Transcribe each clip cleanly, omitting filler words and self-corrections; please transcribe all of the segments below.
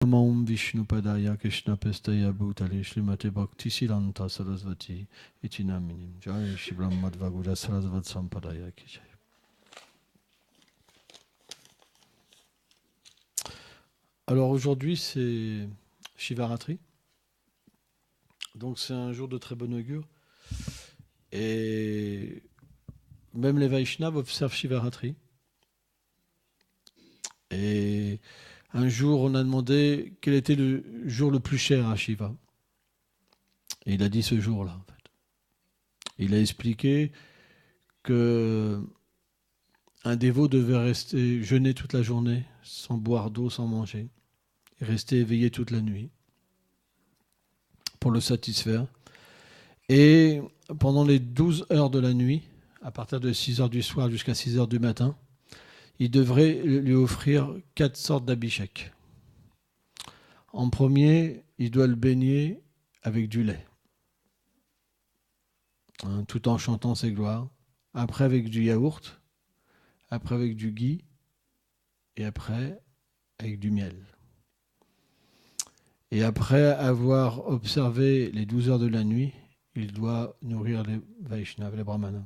Om Vishnupadaya Krishna Pestaya Bhutale Srimate Bhakti Silanta Sarasvati Itinaminim Jai Shri Brahmadva Gura Sarasvat Sampadaya Ki Jai. Alors aujourd'hui c'est Shivaratri, donc c'est un jour de très bon augure et même les Vaishnavas observent Shivaratri. Et un jour, on a demandé quel était le jour le plus cher à Shiva. Et il a dit ce jour-là, en fait. Il a expliqué que un dévot devait rester jeûner toute la journée, sans boire d'eau, sans manger, et rester éveillé toute la nuit pour le satisfaire. Et pendant les 12 heures de la nuit, à partir de 6 heures du soir jusqu'à 6 heures du matin, il devrait lui offrir 4 sortes d'abhishek. En premier, il doit le baigner avec du lait, tout en chantant ses gloires. Après avec du yaourt, après avec du ghee, et après avec du miel. Et après avoir observé les 12 heures de la nuit, il doit nourrir les Vaishnavas, les Brahmanas.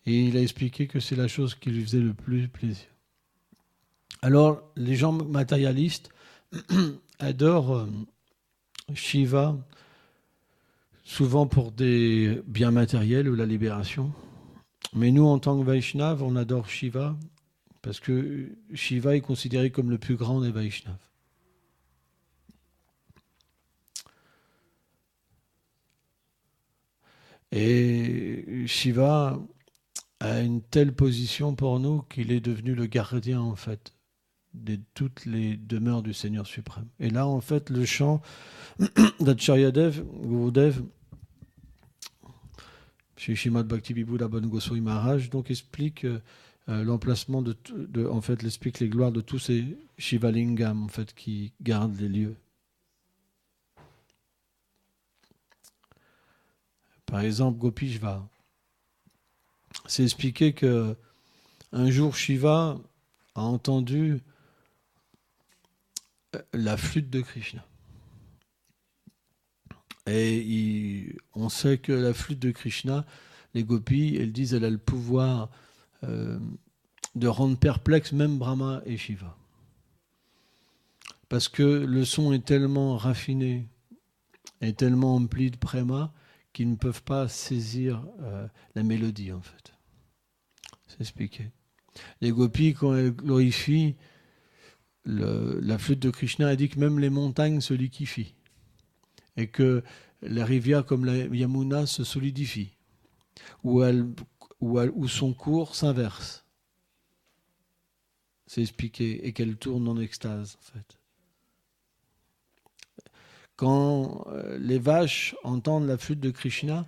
Et il a expliqué que c'est la chose qui lui faisait le plus plaisir. Alors, les gens matérialistes adorent Shiva, souvent pour des biens matériels ou la libération. Mais nous, en tant que Vaishnava, on adore Shiva parce que Shiva est considéré comme le plus grand des Vaishnavas. Et Shiva a une telle position pour nous qu'il est devenu le gardien, en fait, de toutes les demeures du Seigneur suprême. Et là, en fait, le chant d'Acharyadev, Gurudev, chez Shrimad Bhakti Vibhuda-Bhan Goswami Maharaj, donc explique l'emplacement en fait, il explique les gloires de tous ces Shivalingam, en fait, qui gardent les lieux. Par exemple, Gopishva. C'est expliqué que un jour Shiva a entendu la flûte de Krishna. Et on sait que la flûte de Krishna, les gopis, elles disent qu'elle a le pouvoir de rendre perplexe même Brahma et Shiva. Parce que le son est tellement raffiné et tellement empli de préma qu'ils ne peuvent pas saisir la mélodie, en fait. C'est expliqué. Les gopis, quand elles glorifient la flûte de Krishna, elles disent que même les montagnes se liquéfient. Et que la rivière comme la Yamuna se solidifie, où son cours s'inverse. C'est expliqué, et qu'elle tourne en extase, en fait. Quand les vaches entendent la flûte de Krishna,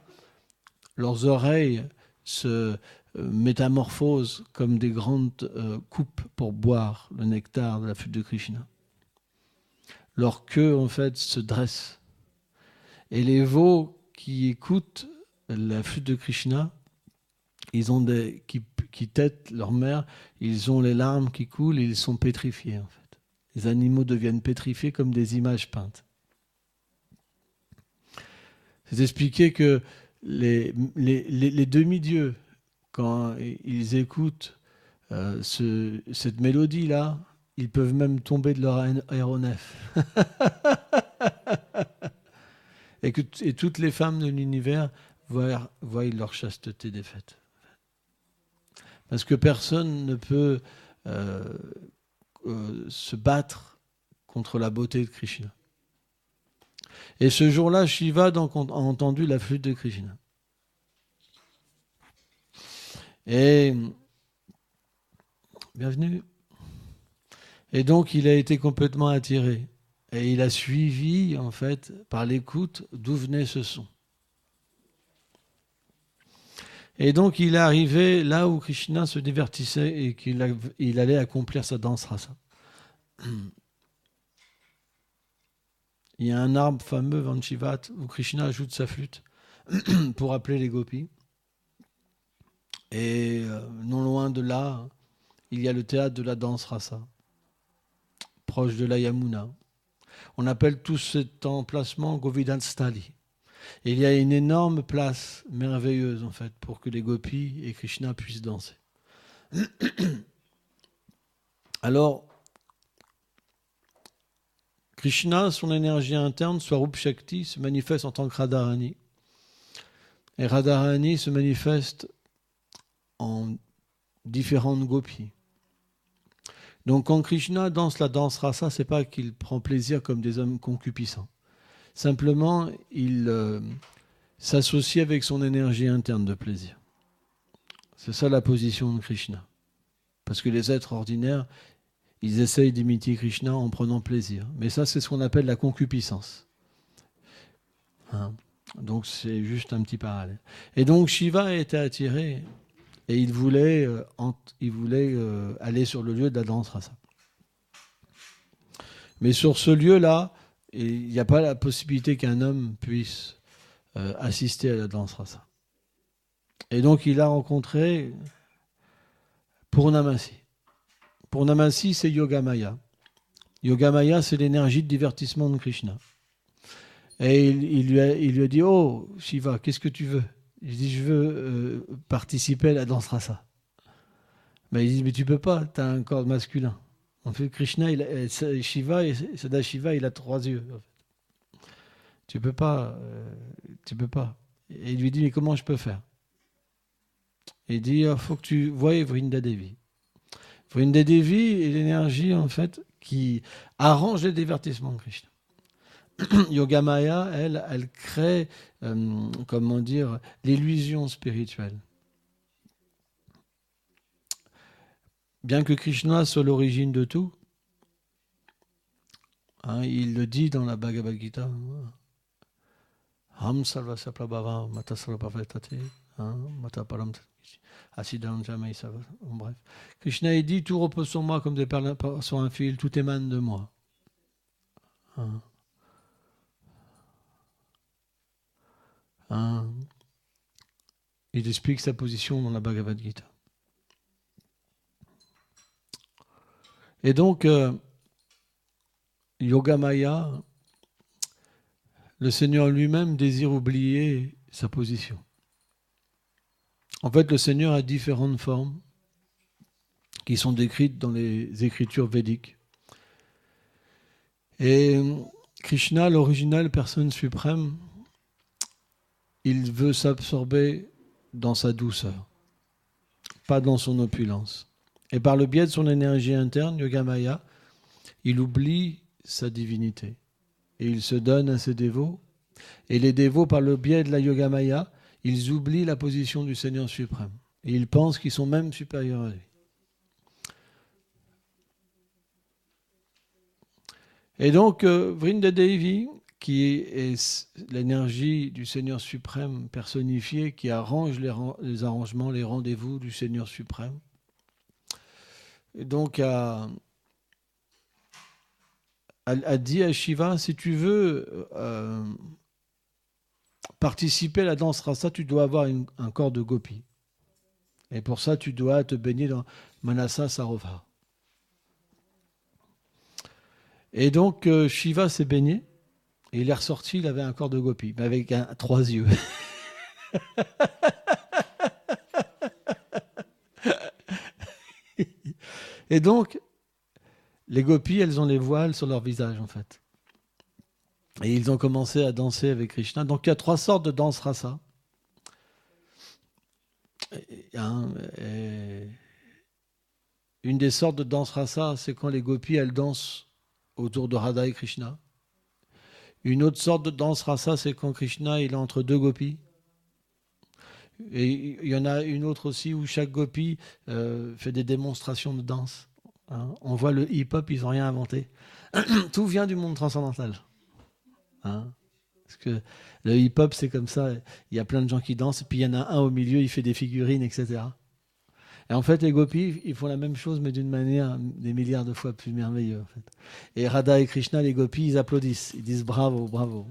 leurs oreilles se métamorphosent comme des grandes coupes pour boire le nectar de la flûte de Krishna. Leur queue, en fait, se dresse. Et les veaux qui écoutent la flûte de Krishna, ils ont qui têtent leur mère, ils ont les larmes qui coulent et ils sont pétrifiés, en fait. Les animaux deviennent pétrifiés comme des images peintes. C'est expliqué que les demi-dieux, quand ils écoutent cette mélodie-là, ils peuvent même tomber de leur aéronef. Et toutes les femmes de l'univers voient leur chasteté défaite. Parce que personne ne peut se battre contre la beauté de Krishna. Et ce jour-là, Shiva donc, a entendu la flûte de Krishna. Et bienvenue. Et donc, il a été complètement attiré. Et il a suivi, en fait, par l'écoute, d'où venait ce son. Et donc, il est arrivé là où Krishna se divertissait et qu'il allait accomplir sa danse rasa. Il y a un arbre fameux, Vanchivat, où Krishna ajoute sa flûte pour appeler les gopis. Et non loin de là, il y a le théâtre de la danse rasa. proche de la Yamuna. On appelle tout cet emplacement Govindhan Stali. Et il y a une énorme place merveilleuse en fait pour que les gopis et Krishna puissent danser. Alors, Krishna, son énergie interne, Swarup Shakti, se manifeste en tant que Radharani. Et Radharani se manifeste en différentes gopis. Donc quand Krishna danse la danse rasa, c'est pas qu'il prend plaisir comme des hommes concupiscents. Simplement, il s'associe avec son énergie interne de plaisir. C'est ça la position de Krishna. Parce que les êtres ordinaires, ils essayent d'imiter Krishna en prenant plaisir. Mais ça, c'est ce qu'on appelle la concupiscence. Hein? Donc c'est juste un petit parallèle. Et donc Shiva était attiré et il voulait aller sur le lieu de la danse rasa. Mais sur ce lieu-là, il n'y a pas la possibilité qu'un homme puisse assister à la danse rasa. Et donc il a rencontré Purnamasi. Purnamasi, c'est Yogamaya. Yogamaya, c'est l'énergie de divertissement de Krishna. Et il lui a dit, oh Shiva, qu'est-ce que tu veux? Il dit, je veux participer à la danse rasa. Mais il dit, mais tu peux pas, tu as un corps masculin. En fait, Krishna, Shiva, Sadashiva, il a 3 yeux. En fait. Tu peux pas. Et il lui dit, mais comment je peux faire? Il dit, il faut que tu voies Vrinda Devi. Vrinda Devi est l'énergie, en fait, qui arrange les divertissements de Krishna. Yogamaya, elle crée, l'illusion spirituelle. Bien que Krishna soit l'origine de tout, hein, il le dit dans la Bhagavad Gita, Ham sarvasya prabhava mata sarvabhavetate, mata param asidam jamai sarva. Bref, Krishna il dit, tout repose sur moi comme des perles sur un fil, tout émane de moi. Hein. Il explique sa position dans la Bhagavad Gita. Et donc, Yogamaya, le Seigneur lui-même désire oublier sa position. En fait, le Seigneur a différentes formes qui sont décrites dans les écritures védiques. Et Krishna, l'original personne suprême, il veut s'absorber dans sa douceur, pas dans son opulence. Et par le biais de son énergie interne, Yogamaya, il oublie sa divinité. Et il se donne à ses dévots. Et les dévots, par le biais de la Yogamaya, ils oublient la position du Seigneur suprême. Et ils pensent qu'ils sont même supérieurs à lui. Et donc, Vrinda Devi, qui est l'énergie du Seigneur suprême personnifiée, qui arrange les arrangements, les rendez-vous du Seigneur suprême, et donc a dit à Shiva, si tu veux participer à la danse rasa, tu dois avoir un corps de gopi. Et pour ça, tu dois te baigner dans Manasa Sarovar. Et donc, Shiva s'est baigné, et il est ressorti, il avait un corps de gopi, mais avec 3 yeux. Et donc, les gopis, elles ont les voiles sur leur visage, en fait. Et ils ont commencé à danser avec Krishna. Donc, il y a 3 sortes de danse rasa. Une des sortes de danse rasa, c'est quand les gopis, elles dansent autour de Radha et Krishna. Une autre sorte de danse rasa, c'est quand Krishna il est entre 2 gopis. Et il y en a une autre aussi où chaque gopi fait des démonstrations de danse. Hein. On voit le hip-hop, ils n'ont rien inventé. Tout vient du monde transcendantal. Hein. Parce que le hip-hop, c'est comme ça. Il y a plein de gens qui dansent, et puis il y en a un au milieu, il fait des figurines, etc. Et en fait, les gopis, ils font la même chose, mais d'une manière des milliards de fois plus merveilleuse. En fait. Et Radha et Krishna, les gopis, ils applaudissent. Ils disent bravo, bravo.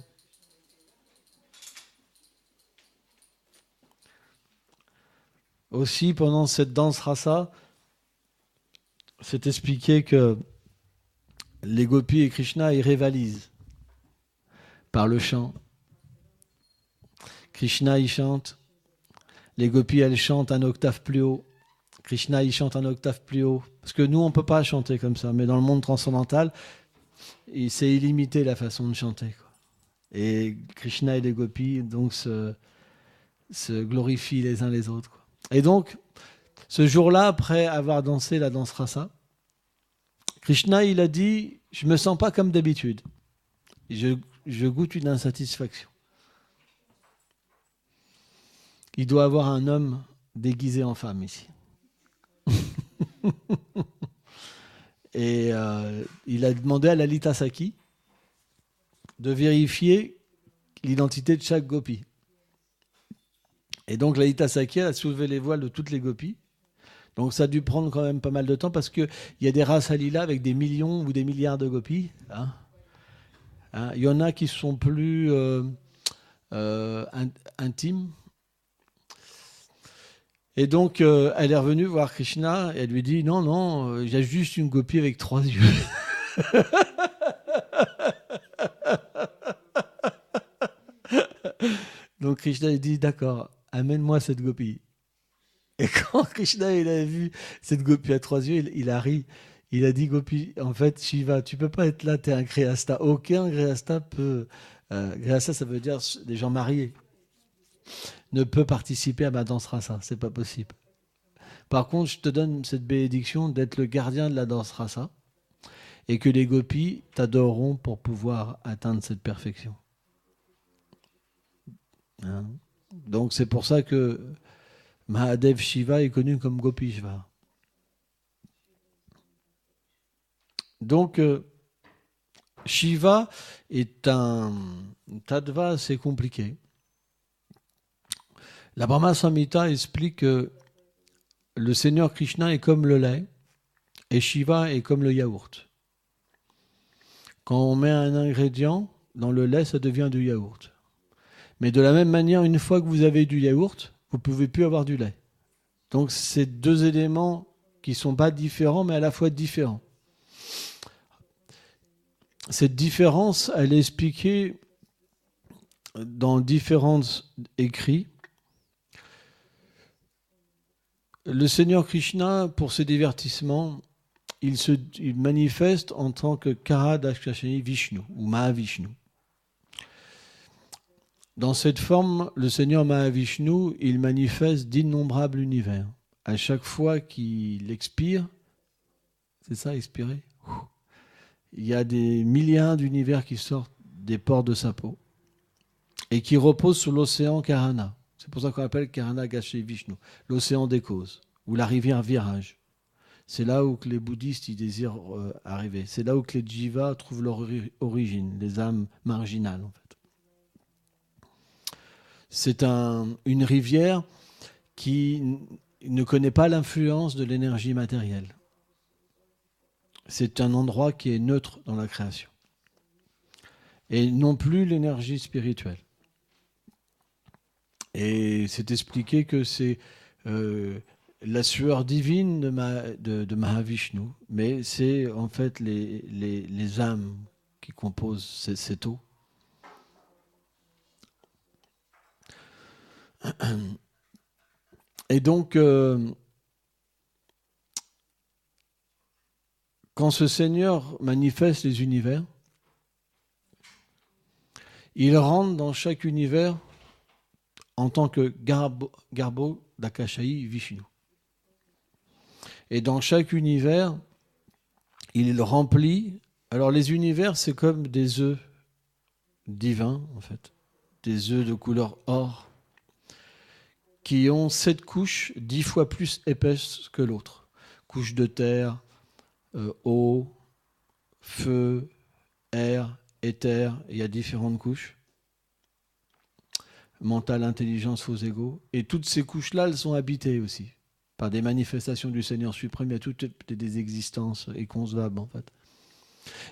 Aussi, pendant cette danse rasa, c'est expliqué que les gopis et Krishna, ils rivalisent par le chant. Krishna, il chante. Les gopis, elles chantent un octave plus haut. Krishna, il chante un octave plus haut. Parce que nous, on ne peut pas chanter comme ça. Mais dans le monde transcendantal, c'est illimité la façon de chanter, quoi. Et Krishna et les gopis donc se glorifient les uns les autres, quoi. Et donc, ce jour-là, après avoir dansé la danse rasa, Krishna, il a dit, je me sens pas comme d'habitude. Je goûte une insatisfaction. Il doit avoir un homme déguisé en femme ici. Et il a demandé à Lalita Saki de vérifier l'identité de chaque gopi. Et donc Lalita Saki a soulevé les voiles de toutes les gopis. Donc ça a dû prendre quand même pas mal de temps parce qu'il y a des races à lila avec des millions ou des milliards de gopis. Il y en a qui sont plus intimes. Et donc elle est revenue voir Krishna et elle lui dit non, il y a juste une gopie avec 3 yeux. Donc Krishna il dit d'accord, amène-moi cette gopie. Et quand Krishna il a vu cette gopie à 3 yeux, il a ri. Il a dit Gopi, en fait Shiva, tu peux pas être là, t'es un grihasta. Aucun grihasta peut. Grihasta, ça veut dire des gens mariés. Ne peut participer à ma danse rasa, c'est pas possible. Par contre, je te donne cette bénédiction d'être le gardien de la danse rasa et que les gopis t'adoreront pour pouvoir atteindre cette perfection. Hein? Donc c'est pour ça que Mahadev Shiva est connu comme Gopi Shiva. Donc Shiva est un tattva assez compliqué. La Brahma Samhita explique que le Seigneur Krishna est comme le lait et Shiva est comme le yaourt. Quand on met un ingrédient dans le lait, ça devient du yaourt. Mais de la même manière, une fois que vous avez du yaourt, vous ne pouvez plus avoir du lait. Donc c'est 2 éléments qui ne sont pas différents, mais à la fois différents. Cette différence, elle est expliquée dans différents écrits. Le Seigneur Krishna, pour ses divertissements, il manifeste en tant que Karadakshashani Vishnu ou Mahavishnu. Dans cette forme, le Seigneur Mahavishnu, il manifeste d'innombrables univers. À chaque fois qu'il expire, c'est ça, expirer, il y a des milliards d'univers qui sortent des pores de sa peau et qui reposent sur l'océan Karana. C'est pour ça qu'on appelle Karana Gaché Vishnu, l'océan des causes, ou la rivière Virage. C'est là où que les bouddhistes ils désirent arriver. C'est là où que les jivas trouvent leur origine, les âmes marginales en fait. C'est une rivière qui ne connaît pas l'influence de l'énergie matérielle. C'est un endroit qui est neutre dans la création. Et non plus l'énergie spirituelle. Et c'est expliqué que c'est la sueur divine de Mahavishnu, mais c'est en fait les âmes qui composent cette eau. Et donc, quand ce Seigneur manifeste les univers, il rentre dans chaque univers en tant que Garbo Dakashai Vishnu. Et dans chaque univers, il remplit. Alors les univers, c'est comme des œufs divins, en fait. Des œufs de couleur or, qui ont 7 couches 10 fois plus épaisses que l'autre. Couche de terre, eau, feu, air, éther, il y a différentes couches. Mental, intelligence, faux égaux. Et toutes ces couches-là, elles sont habitées aussi par des manifestations du Seigneur suprême. Il y a toutes des existences inconcevables, en fait.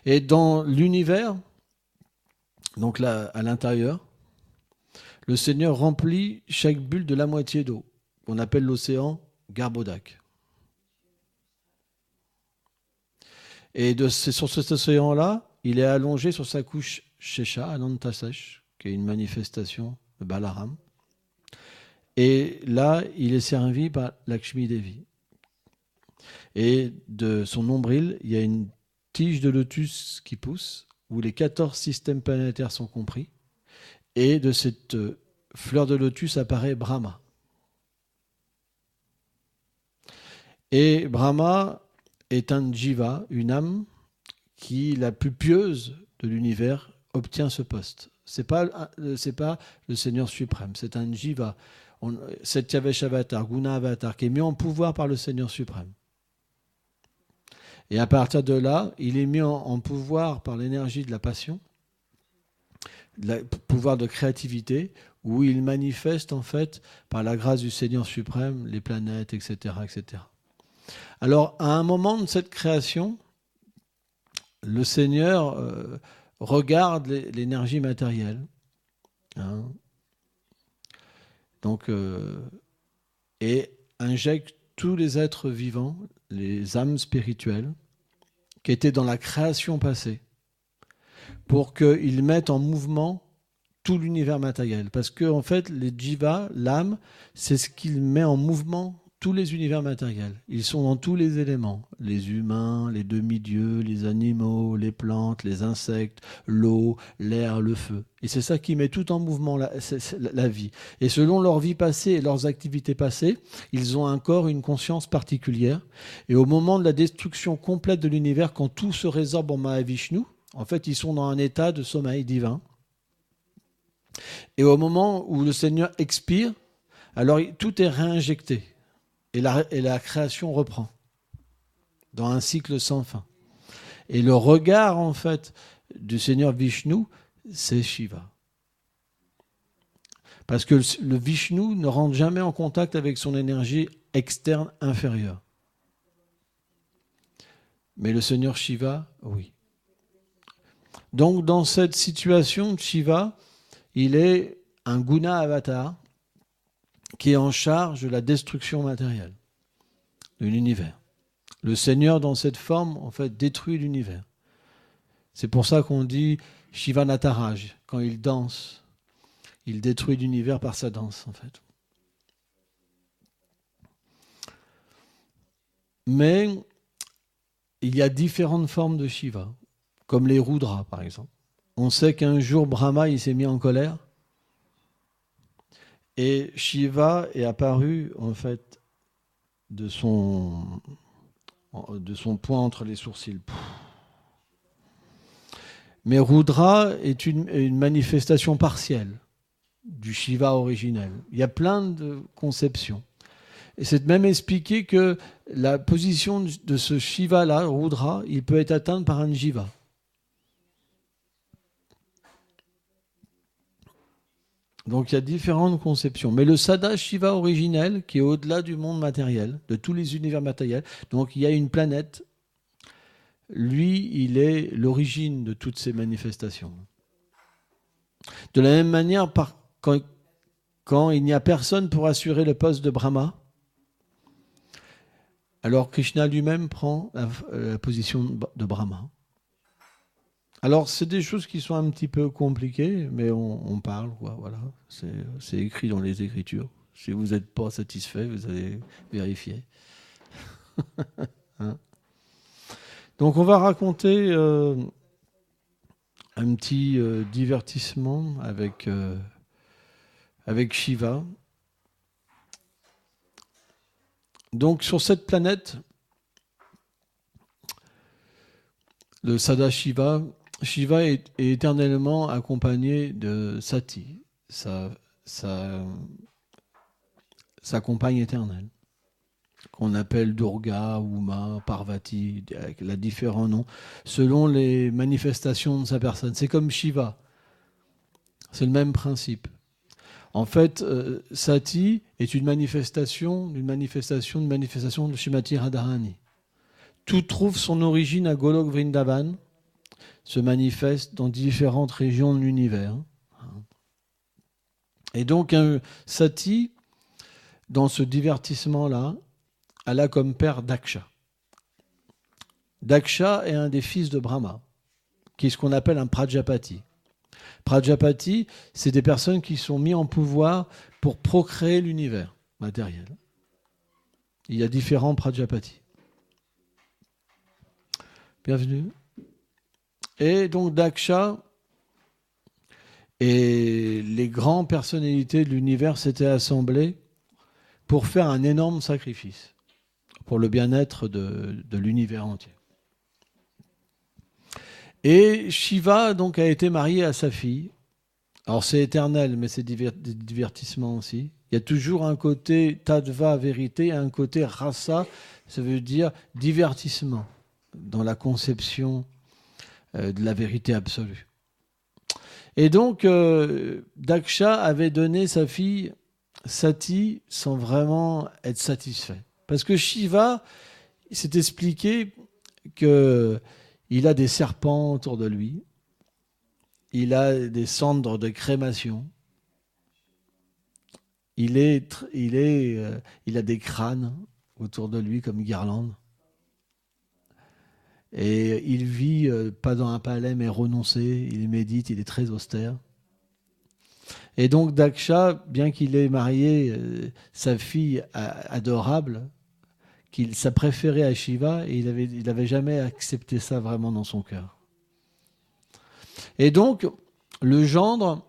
Et dans l'univers, donc là, à l'intérieur, le Seigneur remplit chaque bulle de la moitié d'eau, qu'on appelle l'océan Garbodak. Et sur cet océan-là, il est allongé sur sa couche Shesha, Anantasesh, qui est une manifestation de Balaram. Et là, il est servi par Lakshmi Devi. Et de son nombril, il y a une tige de lotus qui pousse, où les 14 systèmes planétaires sont compris. Et de cette fleur de lotus apparaît Brahma. Et Brahma est un jiva, une âme, qui, la plus pieuse de l'univers, obtient ce poste. C'est pas le Seigneur suprême, c'est un jiva, Satyavesh Avatar, Guna Avatar, qui est mis en pouvoir par le Seigneur suprême. Et à partir de là, il est mis en pouvoir par l'énergie de la passion, pouvoir de créativité, où il manifeste en fait, par la grâce du Seigneur suprême, les planètes, etc., etc. Alors, à un moment de cette création, le Seigneur regarde l'énergie matérielle. Hein, donc, et injecte tous les êtres vivants, les âmes spirituelles, qui étaient dans la création passée, pour qu'ils mettent en mouvement tout l'univers matériel. Parce que, en fait, les jivas, l'âme, c'est ce qu'il met en mouvement tous les univers matériels. Ils sont dans tous les éléments. Les humains, les demi-dieux, les animaux, les plantes, les insectes, l'eau, l'air, le feu. Et c'est ça qui met tout en mouvement la vie. Et selon leur vie passée et leurs activités passées, ils ont un corps, une conscience particulière. Et au moment de la destruction complète de l'univers, quand tout se résorbe en Mahavishnu, en fait, ils sont dans un état de sommeil divin. Et au moment où le Seigneur expire, alors tout est réinjecté. Et la création reprend dans un cycle sans fin. Et le regard, en fait, du Seigneur Vishnu, c'est Shiva. Parce que le Vishnu ne rentre jamais en contact avec son énergie externe inférieure. Mais le Seigneur Shiva, oui. Donc, dans cette situation, Shiva, il est un guna avatar qui est en charge de la destruction matérielle de l'univers. Le Seigneur, dans cette forme, en fait, détruit l'univers. C'est pour ça qu'on dit Shiva Nataraj. Quand il danse, il détruit l'univers par sa danse, en fait. Mais il y a différentes formes de Shiva, comme les Rudras, par exemple. On sait qu'un jour, Brahma, il s'est mis en colère. Et Shiva est apparu, en fait, de son point entre les sourcils. Mais Rudra est une manifestation partielle du Shiva originel. Il y a plein de conceptions. Et c'est même expliqué que la position de ce Shiva-là, Rudra, il peut être atteint par un Jiva. Donc il y a différentes conceptions. Mais le Sada Shiva originel, qui est au-delà du monde matériel, de tous les univers matériels, donc il y a une planète, lui, il est l'origine de toutes ces manifestations. De la même manière, quand il n'y a personne pour assurer le poste de Brahma, alors Krishna lui-même prend la position de Brahma. Alors, c'est des choses qui sont un petit peu compliquées, mais on parle, quoi, voilà. C'est écrit dans les Écritures. Si vous n'êtes pas satisfait, vous allez vérifier. Hein? Donc, on va raconter un petit divertissement avec Shiva. Donc, sur cette planète, le Sadashiva, Shiva est éternellement accompagné de Sati, sa compagne éternelle, qu'on appelle Durga, Uma, Parvati, avec les différents noms, selon les manifestations de sa personne. C'est comme Shiva, c'est le même principe. En fait, Sati est une manifestation de Srimati Radharani. Tout trouve son origine à Golok Vrindavan, se manifeste dans différentes régions de l'univers. Et donc, Sati, dans ce divertissement-là, elle a comme père Daksha. Daksha est un des fils de Brahma, qui est ce qu'on appelle un Prajapati. Prajapati, c'est des personnes qui sont mises en pouvoir pour procréer l'univers matériel. Il y a différents Prajapati. Bienvenue. Et donc Daksha et les grandes personnalités de l'univers s'étaient assemblées pour faire un énorme sacrifice pour le bien-être de l'univers entier. Et Shiva donc a été marié à sa fille. Alors c'est éternel, mais c'est des divertissements aussi. Il y a toujours un côté tattva, vérité, et un côté rasa, ça veut dire divertissement, dans la conception de la vérité absolue. Et donc, Daksha avait donné sa fille Sati sans vraiment être satisfait. Parce que Shiva s'est expliqué qu'il a des serpents autour de lui, il a des cendres de crémation, il a des crânes autour de lui comme guirlande. Et il vit pas dans un palais mais renoncé, il médite, il est très austère. Et donc Daksha, bien qu'il ait marié sa fille adorable, qu'il sa préférée à Shiva, et il avait jamais accepté ça vraiment dans son cœur. Et donc le gendre,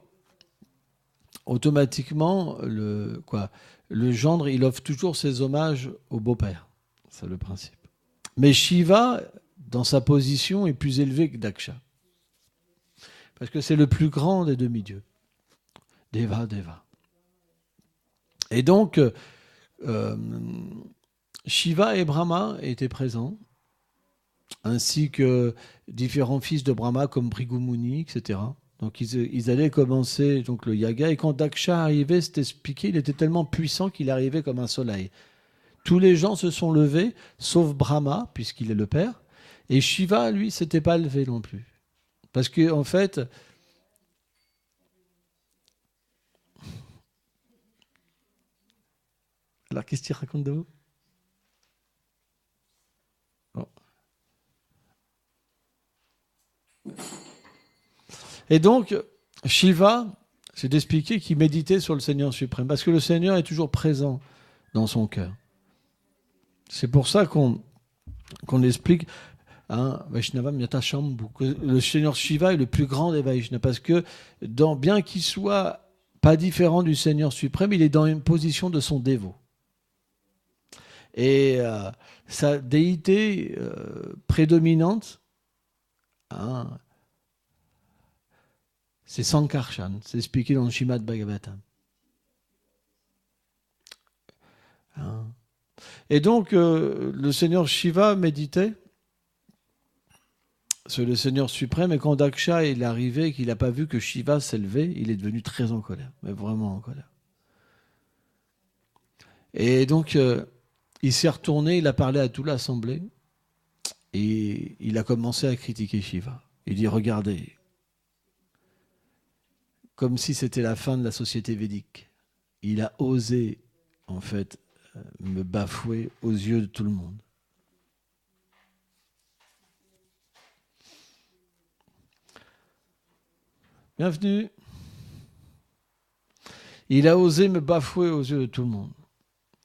automatiquement, le gendre, il offre toujours ses hommages au beau-père. C'est le principe. Mais Shiva, dans sa position, est plus élevé que Daksha. Parce que c'est le plus grand des demi-dieux. Deva. Et donc, Shiva et Brahma étaient présents, ainsi que différents fils de Brahma comme Bhrigu Muni, etc. Donc ils allaient commencer donc, le yaga, et quand Daksha arrivait, c'était expliqué, il était tellement puissant qu'il arrivait comme un soleil. Tous les gens se sont levés, sauf Brahma, puisqu'il est le père, et Shiva, lui, s'était pas levé non plus. Parce qu'en fait, alors qu'est-ce qu'il raconte de vous? Bon. Et donc, Shiva, c'est d'expliquer qu'il méditait sur le Seigneur suprême, parce que le Seigneur est toujours présent dans son cœur. C'est pour ça qu'on explique Vaishnavam Yatashambhu, que le Seigneur Shiva est le plus grand des Vaishnavas, parce que bien qu'il soit pas différent du Seigneur suprême, il est dans une position de son dévot. Et sa déité prédominante, c'est Sankarshan, c'est expliqué dans le Srimad Bhagavatam. Et donc, le Seigneur Shiva méditait sur le Seigneur suprême, et quand Daksha est arrivé et qu'il n'a pas vu que Shiva s'élevait, il est devenu très en colère, mais vraiment en colère. Et donc, il s'est retourné, il a parlé à toute l'assemblée, et il a commencé à critiquer Shiva. Il dit, regardez, comme si c'était la fin de la société védique. Il a osé, en fait, me bafouer aux yeux de tout le monde. Bienvenue. Il a osé me bafouer aux yeux de tout le monde.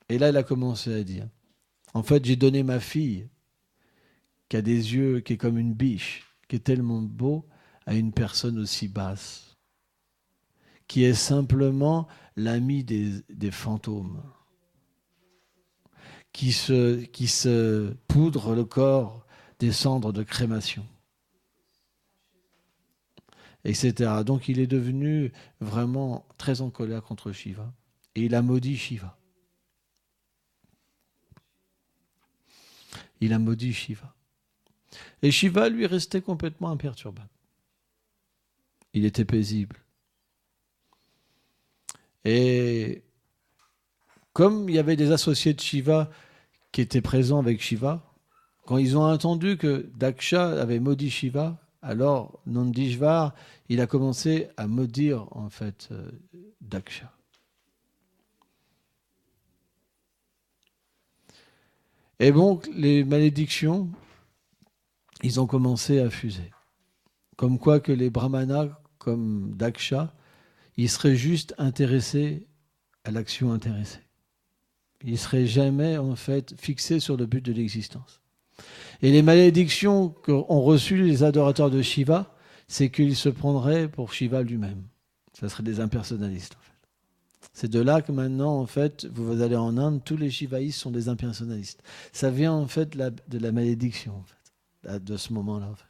Et là, il a commencé à dire, en fait, j'ai donné ma fille, qui a des yeux, qui est comme une biche, qui est tellement beau, à une personne aussi basse, qui est simplement l'ami des fantômes, qui se poudre le corps des cendres de crémation, etc. Donc il est devenu vraiment très en colère contre Shiva, et il a maudit Shiva. Il a maudit Shiva. Et Shiva, lui, restait complètement imperturbable. Il était paisible. Et comme il y avait des associés de Shiva qui étaient présents avec Shiva, quand ils ont entendu que Daksha avait maudit Shiva, alors Nandishvar, il a commencé à maudire en fait Daksha. Et donc les malédictions ils ont commencé à fuser. Comme quoi que les brahmanas, comme Daksha, ils seraient juste intéressés à l'action intéressée. Ils ne seraient jamais, en fait, fixés sur le but de l'existence. Et les malédictions qu'ont reçues les adorateurs de Shiva, c'est qu'ils se prendraient pour Shiva lui-même. Ça serait des impersonnalistes, en fait. C'est de là que maintenant, en fait, vous allez en Inde, tous les shivaïstes sont des impersonnalistes. Ça vient, en fait, de la malédiction, en fait, de ce moment-là, en fait.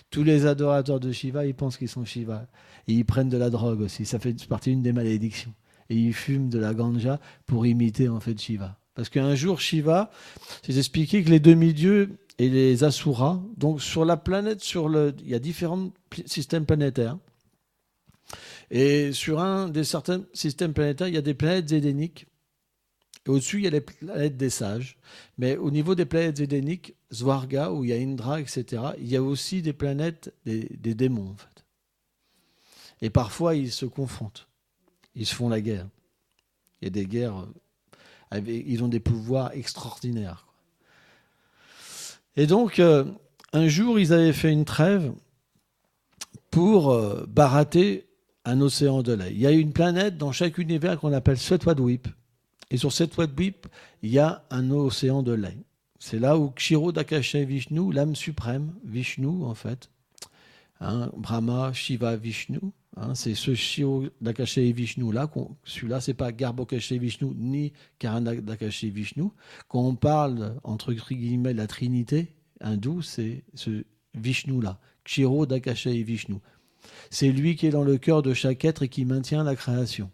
Tous les adorateurs de Shiva, ils pensent qu'ils sont Shiva. Et ils prennent de la drogue aussi. Ça fait partie d'une des malédictions. Et ils fument de la ganja pour imiter, en fait, Shiva. Parce qu'un jour, Shiva, j'ai expliqué que les demi-dieux et les asuras, donc sur la planète, il y a différents systèmes planétaires. Et sur un des certains systèmes planétaires, il y a des planètes édéniques. Et au-dessus, il y a les planètes des sages. Mais au niveau des planètes édéniques, Svarga, où il y a Indra, etc., il y a aussi des planètes des démons, en fait. Et parfois, ils se confrontent. Ils se font la guerre. Il y a des guerres. Ils ont des pouvoirs extraordinaires. Et donc, un jour, ils avaient fait une trêve pour barater un océan de lait. Il y a une planète dans chaque univers qu'on appelle Svetwadweep. Et sur Svetwadweep, il y a un océan de lait. C'est là où Kshirodakashayi Vishnu, l'âme suprême, Vishnu en fait, Brahma, Shiva, Vishnu, c'est ce Kshirodakashayi Vishnu-là, celui-là, c'est pas Garbhokashayi Vishnu ni Karanakashayi Vishnu. Quand on parle, entre guillemets, de la Trinité hindoue, c'est ce Vishnu-là, Kshirodakashayi Vishnu. C'est lui qui est dans le cœur de chaque être et qui maintient la création.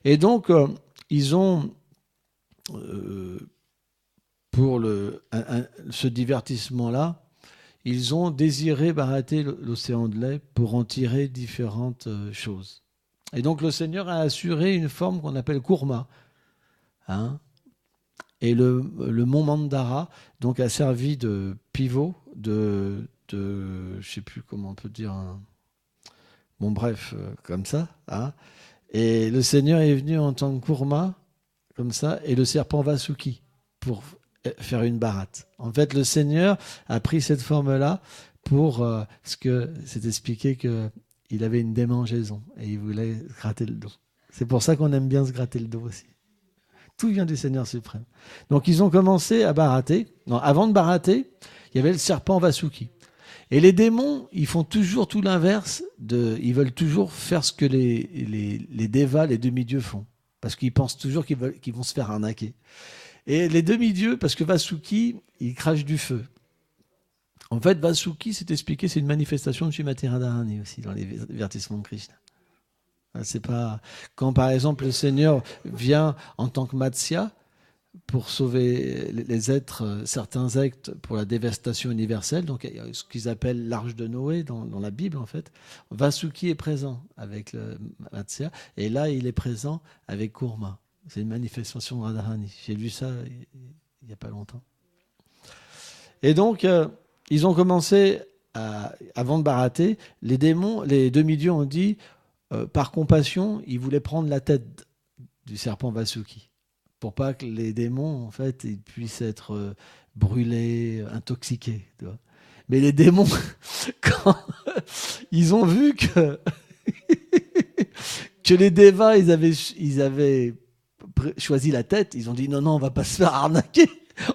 Et donc, ils ont, pour ce divertissement-là, ils ont désiré barater l'océan de lait pour en tirer différentes choses. Et donc, le Seigneur a assuré une forme qu'on appelle Kurma. Et le mont Mandara donc, a servi de pivot, je ne sais plus comment on peut dire, bon bref, comme ça. Et le Seigneur est venu en tant que Kurma, comme ça, et le serpent Vasuki, pour faire une baratte. En fait, le Seigneur a pris cette forme-là pour, parce que c'est expliqué qu'il avait une démangeaison, et il voulait se gratter le dos. C'est pour ça qu'on aime bien se gratter le dos aussi. Tout vient du Seigneur suprême. Donc ils ont commencé à barater. Non, avant de barater, il y avait le serpent Vasuki. Et les démons, ils font toujours tout l'inverse. Ils veulent toujours faire ce que les dévas, les demi-dieux font. Parce qu'ils pensent toujours qu'ils vont se faire arnaquer. Et les demi-dieux, parce que Vasuki, il crache du feu. En fait, Vasuki, c'est expliqué, c'est une manifestation de Srimati Radharani aussi, dans les vertissements de Krishna. C'est pas... Quand, par exemple, le Seigneur vient en tant que Matsya, pour sauver les êtres, certains êtres pour la dévastation universelle, donc il y a ce qu'ils appellent l'arche de Noé dans la Bible en fait. Vasuki est présent avec le Matsya et là il est présent avec Kurma. C'est une manifestation de Radharani. J'ai vu ça il n'y a pas longtemps. Et donc ils ont commencé avant de barater, les démons, les demi-dieux ont dit par compassion, ils voulaient prendre la tête du serpent Vasuki. Pour pas que les démons, en fait, ils puissent être brûlés, intoxiqués. Tu vois. Mais les démons, quand ils ont vu que les dévas, ils avaient choisi la tête, ils ont dit non, on va pas se faire arnaquer,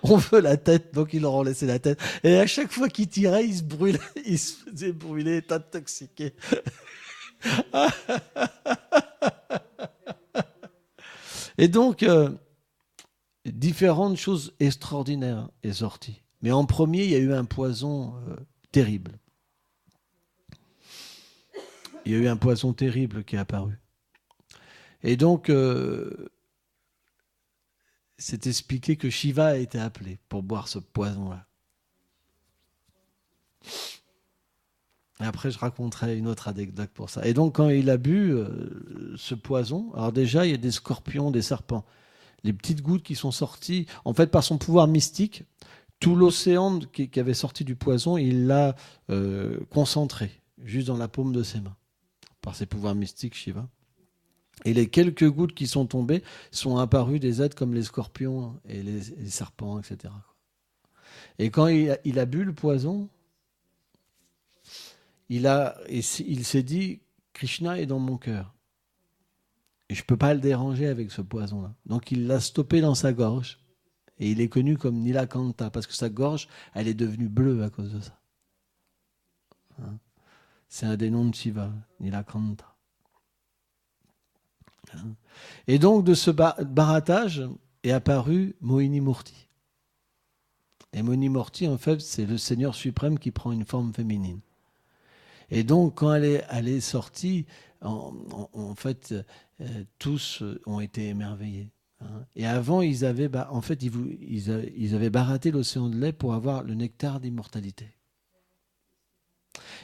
on veut la tête, donc ils leur ont laissé la tête. Et à chaque fois qu'ils tiraient, ils se brûlaient, ils se faisaient brûler, intoxiqués. Et donc... différentes choses extraordinaires est sorties. Mais en premier, il y a eu un poison terrible. Il y a eu un poison terrible qui est apparu. Et donc, c'est expliqué que Shiva a été appelé pour boire ce poison-là. Et après, je raconterai une autre anecdote pour ça. Et donc, quand il a bu ce poison, alors déjà, il y a des scorpions, des serpents. Les petites gouttes qui sont sorties, en fait, par son pouvoir mystique, tout l'océan qui avait sorti du poison, il l'a concentré, juste dans la paume de ses mains, par ses pouvoirs mystiques, Shiva. Et les quelques gouttes qui sont tombées sont apparues des êtres comme les scorpions et les serpents, etc. Et quand il a bu le poison, il s'est dit, Krishna est dans mon cœur. Et je ne peux pas le déranger avec ce poison-là. Donc il l'a stoppé dans sa gorge. Et il est connu comme Nilakanta, parce que sa gorge, elle est devenue bleue à cause de ça. Hein? C'est un des noms de Shiva, Nilakanta. Hein? Et donc de ce baratage est apparu Mohini Murti. Et Mohini Murti, en fait, c'est le Seigneur suprême qui prend une forme féminine. Et donc, quand elle est sortie, en fait, tous ont été émerveillés. Hein. Et avant, ils avaient baratté l'océan de lait pour avoir le nectar d'immortalité.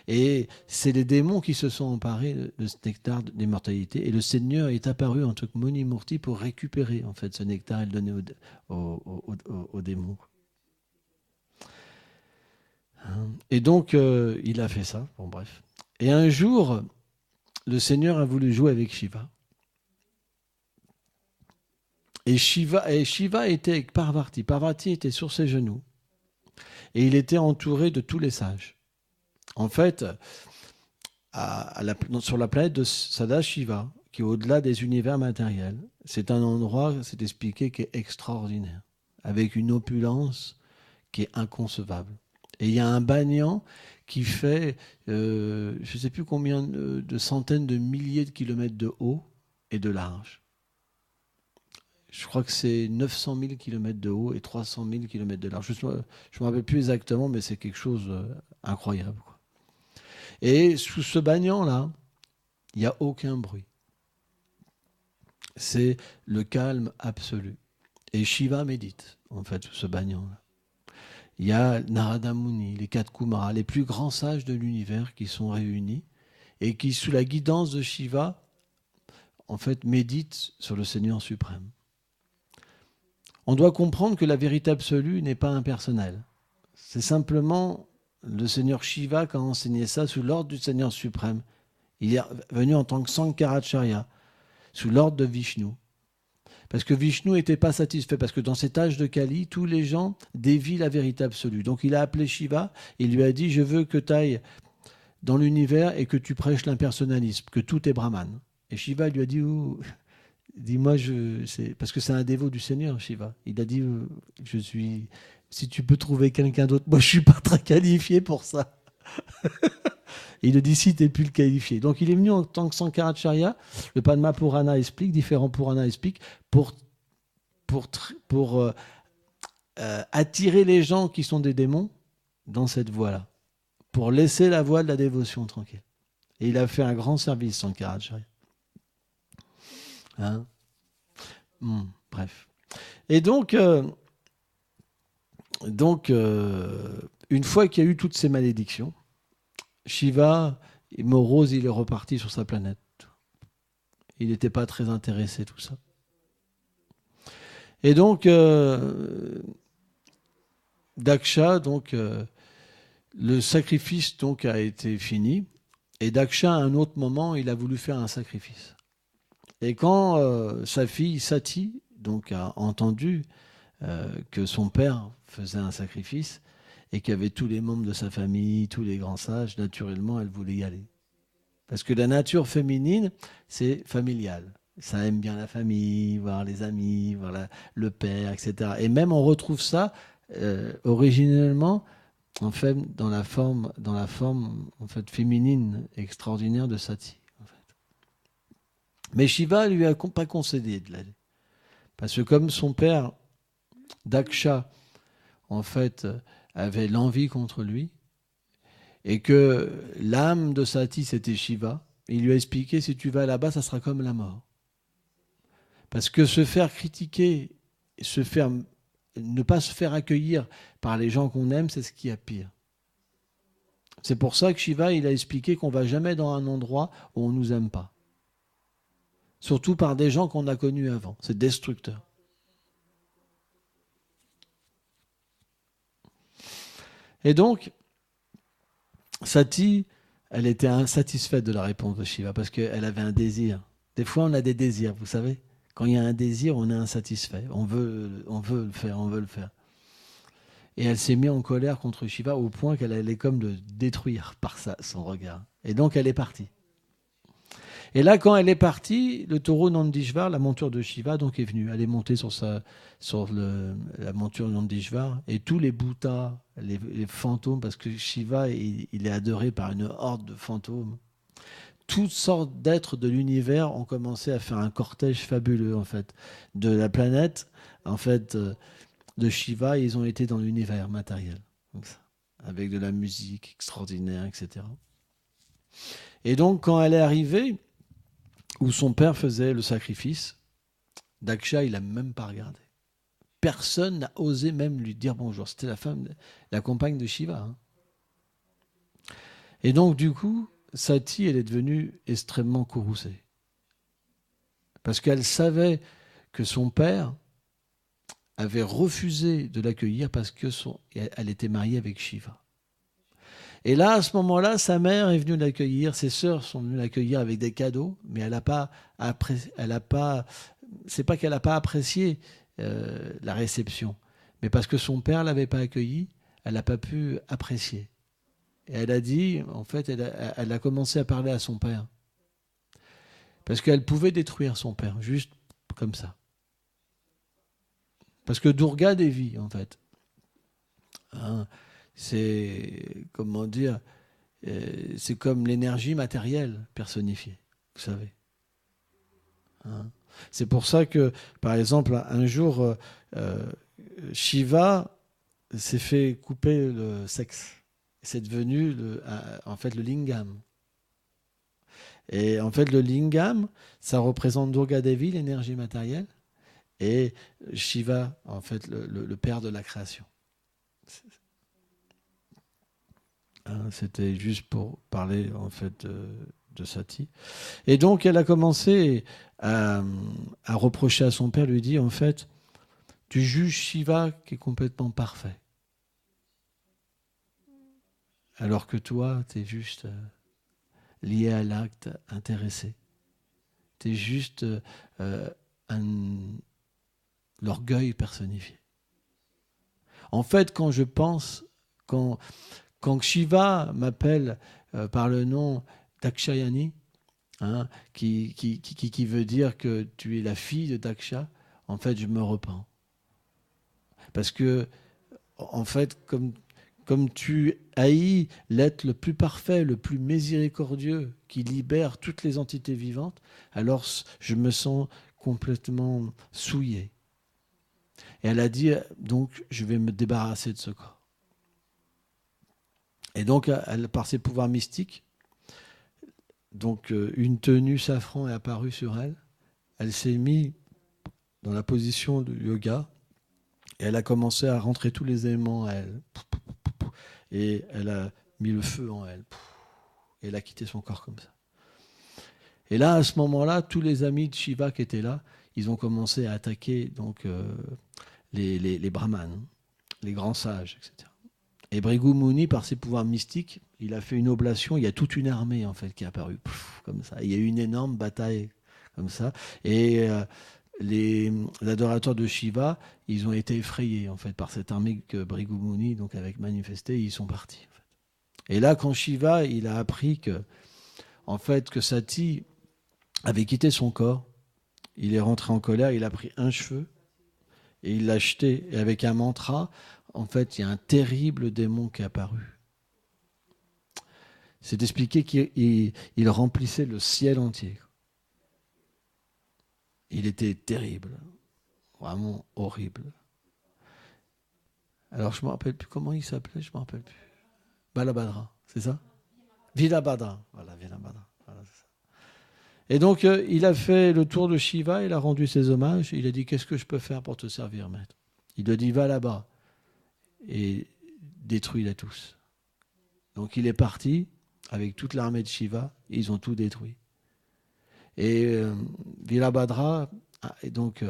Et c'est les démons qui se sont emparés de ce nectar d'immortalité. Et le Seigneur est apparu en tant que Mohini Murti pour récupérer en fait ce nectar et le donner aux démons. Et donc, il a fait ça. Bon, bref. Et un jour, le Seigneur a voulu jouer avec Shiva. Et Shiva était avec Parvati. Parvati était sur ses genoux. Et il était entouré de tous les sages. En fait, sur la planète de Sadashiva, qui est au-delà des univers matériels, c'est un endroit, c'est expliqué, qui est extraordinaire, avec une opulence qui est inconcevable. Et il y a un banyan qui fait, je ne sais plus combien de centaines de milliers de kilomètres de haut et de large. Je crois que c'est 900 000 kilomètres de haut et 300 000 kilomètres de large. Je ne me rappelle plus exactement, mais c'est quelque chose d'incroyable. Et sous ce banyan-là, il n'y a aucun bruit. C'est le calme absolu. Et Shiva médite, en fait, sous ce banyan-là. Il y a Narada Muni, les 4 Kumaras, les plus grands sages de l'univers qui sont réunis et qui, sous la guidance de Shiva, en fait, méditent sur le Seigneur suprême. On doit comprendre que la vérité absolue n'est pas impersonnelle. C'est simplement le Seigneur Shiva qui a enseigné ça sous l'ordre du Seigneur suprême. Il est venu en tant que Sankaracharya, sous l'ordre de Vishnu. Parce que Vishnu n'était pas satisfait, parce que dans cet âge de Kali, tous les gens dévient la vérité absolue. Donc il a appelé Shiva, il lui a dit, je veux que tu ailles dans l'univers et que tu prêches l'impersonnalisme, que tout est Brahman. Et Shiva lui a dit, dis-moi, parce que c'est un dévot du Seigneur, Shiva. Il a dit, si tu peux trouver quelqu'un d'autre, moi je ne suis pas très qualifié pour ça. Et le disciple n'est plus le qualifié. Donc il est venu en tant que Sankaracharya. Le Padma Purana explique, différents Puranas expliquent, pour attirer les gens qui sont des démons dans cette voie-là, pour laisser la voie de la dévotion tranquille. Et il a fait un grand service, Sankaracharya. Hein? Bref. Et donc une fois qu'il y a eu toutes ces malédictions, Shiva, morose, il est reparti sur sa planète. Il n'était pas très intéressé, tout ça. Et donc, Daksha, le sacrifice donc, a été fini. Et Daksha, à un autre moment, il a voulu faire un sacrifice. Et quand sa fille Sati donc, a entendu que son père faisait un sacrifice, et qu'il y avait tous les membres de sa famille, tous les grands sages, naturellement, elle voulait y aller. Parce que la nature féminine, c'est familial. Ça aime bien la famille, voir les amis, voir le père, etc. Et même on retrouve ça originellement, en fait, dans la forme en fait, féminine extraordinaire de Sati. En fait. Mais Shiva lui a pas concédé de l'aller. Parce que comme son père, Daksha, en fait, avait l'envie contre lui, et que l'âme de Sati, c'était Shiva, il lui a expliqué, si tu vas là-bas, ça sera comme la mort. Parce que se faire critiquer, ne pas se faire accueillir par les gens qu'on aime, c'est ce qui est pire. C'est pour ça que Shiva, il a expliqué qu'on ne va jamais dans un endroit où on ne nous aime pas. Surtout par des gens qu'on a connus avant. C'est destructeur. Et donc, Sati, elle était insatisfaite de la réponse de Shiva parce qu'elle avait un désir. Des fois, on a des désirs, vous savez. Quand il y a un désir, on est insatisfait. On veut le faire. Et elle s'est mise en colère contre Shiva au point qu'elle allait comme le détruire par son regard. Et donc elle est partie. Et là, quand elle est partie, le taureau Nandishvar, la monture de Shiva, donc est venu. Elle est montée sur la monture Nandishvar. Et tous les bhūtas, les fantômes, parce que Shiva, il est adoré par une horde de fantômes. Toutes sortes d'êtres de l'univers ont commencé à faire un cortège fabuleux, en fait, de la planète, en fait, de Shiva. Ils ont été dans l'univers matériel, comme ça, avec de la musique extraordinaire, etc. Et donc, quand elle est arrivée, où son père faisait le sacrifice, Daksha, il n'a même pas regardé. Personne n'a osé même lui dire bonjour. C'était la compagne de Shiva. Hein. Et donc, du coup, Sati, elle est devenue extrêmement courroucée. Parce qu'elle savait que son père avait refusé de l'accueillir parce qu'elle était mariée avec Shiva. Et là, à ce moment-là, sa mère est venue l'accueillir, ses sœurs sont venues l'accueillir avec des cadeaux, mais c'est pas qu'elle n'a pas apprécié la réception, mais parce que son père l'avait pas accueillie, elle n'a pas pu apprécier. Et elle a dit, en fait, elle a commencé à parler à son père, parce qu'elle pouvait détruire son père, juste comme ça. Parce que Durga Devi, en fait, hein, c'est, comment dire, c'est comme l'énergie matérielle personnifiée, vous savez. Hein. C'est pour ça que, par exemple, un jour, Shiva s'est fait couper le sexe. C'est devenu, en fait, le lingam. Et en fait, le lingam, ça représente Durga Devi, l'énergie matérielle, et Shiva, en fait, le père de la création. C'était juste pour parler en fait de Sati. Et donc elle a commencé à reprocher à son père, lui dit en fait, tu juges Shiva qui est complètement parfait, alors que toi, tu es juste lié à l'acte, intéressé. Tu es juste l'orgueil personnifié. En fait, quand je pense, quand Shiva m'appelle par le nom Dakshayani, hein, qui veut dire que tu es la fille de Daksha, en fait, je me repens. Parce que, en fait, comme tu haïs l'être le plus parfait, le plus miséricordieux, qui libère toutes les entités vivantes, alors je me sens complètement souillé. Et elle a dit, donc, je vais me débarrasser de ce corps. Et donc, par ses pouvoirs mystiques, donc une tenue safran est apparue sur elle. Elle s'est mise dans la position de yoga et elle a commencé à rentrer tous les éléments à elle. Et elle a mis le feu en elle. Et elle a quitté son corps comme ça. Et là, à ce moment-là, tous les amis de Shiva qui étaient là, ils ont commencé à attaquer donc, les brahmanes, les grands sages, etc. Et Bhrigu Muni, par ses pouvoirs mystiques, il a fait une oblation. Il y a toute une armée en fait qui est apparue, comme ça. Il y a eu une énorme bataille comme ça. Et les adorateurs de Shiva, ils ont été effrayés en fait par cette armée que Bhrigu Muni donc avait manifestée. Ils sont partis. En fait. Et là, quand Shiva, il a appris que, en fait, que Sati avait quitté son corps, il est rentré en colère. Il a pris un cheveu et il l'a jeté. Et avec un mantra, en fait, il y a un terrible démon qui est apparu. C'est expliqué qu'il remplissait le ciel entier. Il était terrible, vraiment horrible. Alors je ne me rappelle plus comment il s'appelait, je ne me rappelle plus. Balabhadra, c'est ça? Virabhadra, voilà, Virabhadra. Voilà, c'est ça. Et donc il a fait le tour de Shiva, il a rendu ses hommages, il a dit qu'est-ce que je peux faire pour te servir, maître? Il lui a dit va là-bas et détruis-les tous. Donc il est parti avec toute l'armée de Shiva, ils ont tout détruit. Et Virabhadra, donc,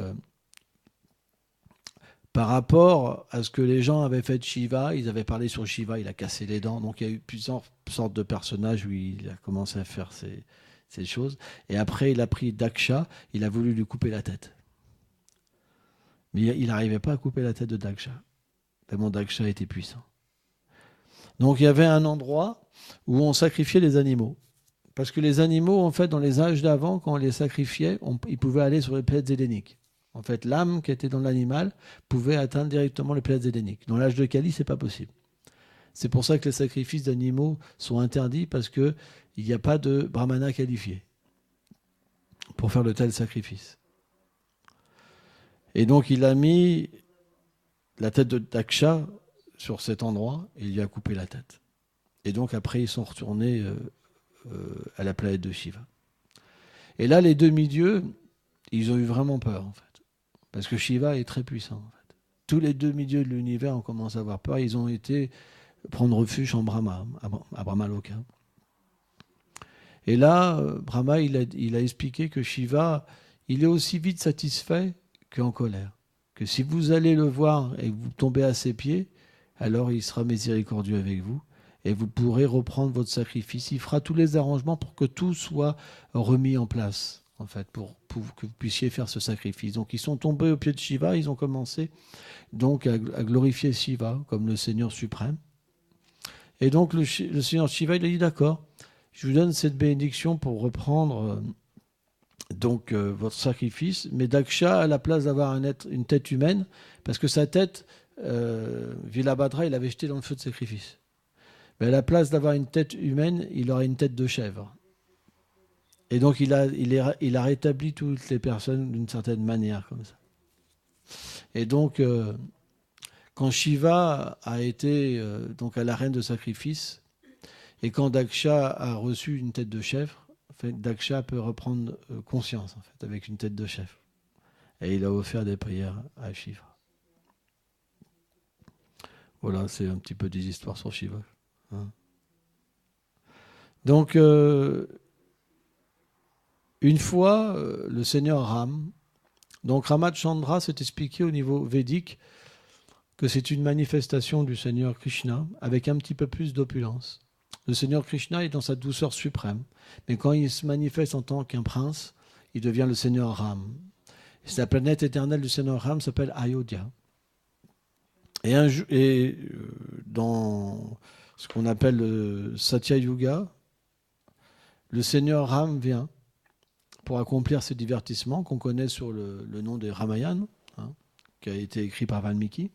par rapport à ce que les gens avaient fait de Shiva, ils avaient parlé sur Shiva, il a cassé les dents. Donc il y a eu plusieurs sortes de personnages où il a commencé à faire ces choses. Et après, il a pris Daksha, il a voulu lui couper la tête. Mais il n'arrivait pas à couper la tête de Daksha. Tellement Daksha était puissant. Donc il y avait un endroit où on sacrifiait les animaux. Parce que les animaux, en fait, dans les âges d'avant, quand on les sacrifiait, ils pouvaient aller sur les planètes zéléniques. En fait, l'âme qui était dans l'animal pouvait atteindre directement les planètes zéléniques. Dans l'âge de Kali, ce n'est pas possible. C'est pour ça que les sacrifices d'animaux sont interdits, parce qu'il n'y a pas de brahmana qualifié pour faire de tels sacrifices. Et donc il a mis la tête de Daksha sur cet endroit et il lui a coupé la tête. Et donc après ils sont retournés à la planète de Shiva. Et là les demi-dieux, ils ont eu vraiment peur en fait. Parce que Shiva est très puissant en fait. Tous les demi-dieux de l'univers ont commencé à avoir peur. Ils ont été prendre refuge en Brahma, à Brahmaloka. Et là, Brahma, il a expliqué que Shiva, il est aussi vite satisfait qu'en colère. Que si vous allez le voir et que vous tombez à ses pieds, alors il sera miséricordieux avec vous et vous pourrez reprendre votre sacrifice. Il fera tous les arrangements pour que tout soit remis en place, en fait, pour que vous puissiez faire ce sacrifice. Donc ils sont tombés au pied de Shiva, ils ont commencé donc à glorifier Shiva comme le Seigneur suprême. Et donc le Seigneur Shiva, il a dit d'accord, je vous donne cette bénédiction pour reprendre votre sacrifice, mais Daksha, à la place d'avoir une tête humaine, parce que sa tête, Vilabhadra, il l'avait jetée dans le feu de sacrifice. Mais à la place d'avoir une tête humaine, il aurait une tête de chèvre. Et donc il a rétabli toutes les personnes d'une certaine manière, comme ça. Et donc, quand Shiva a été donc à l'arène de sacrifice, et quand Daksha a reçu une tête de chèvre, en fait, Daksha peut reprendre conscience en fait, avec une tête de chèvre. Et il a offert des prières à Shiva. Voilà, c'est un petit peu des histoires sur Shiva. Hein. Donc, une fois, le Seigneur Ram, donc Ramachandra s'est expliqué au niveau védique que c'est une manifestation du Seigneur Krishna avec un petit peu plus d'opulence. Le Seigneur Krishna est dans sa douceur suprême, mais quand il se manifeste en tant qu'un prince, il devient le Seigneur Ram. Et la planète éternelle du Seigneur Ram s'appelle Ayodhya. Et dans ce qu'on appelle le Satya Yuga, le Seigneur Ram vient pour accomplir ce divertissement qu'on connaît sur le nom des Ramayana, hein, qui a été écrit par Valmiki.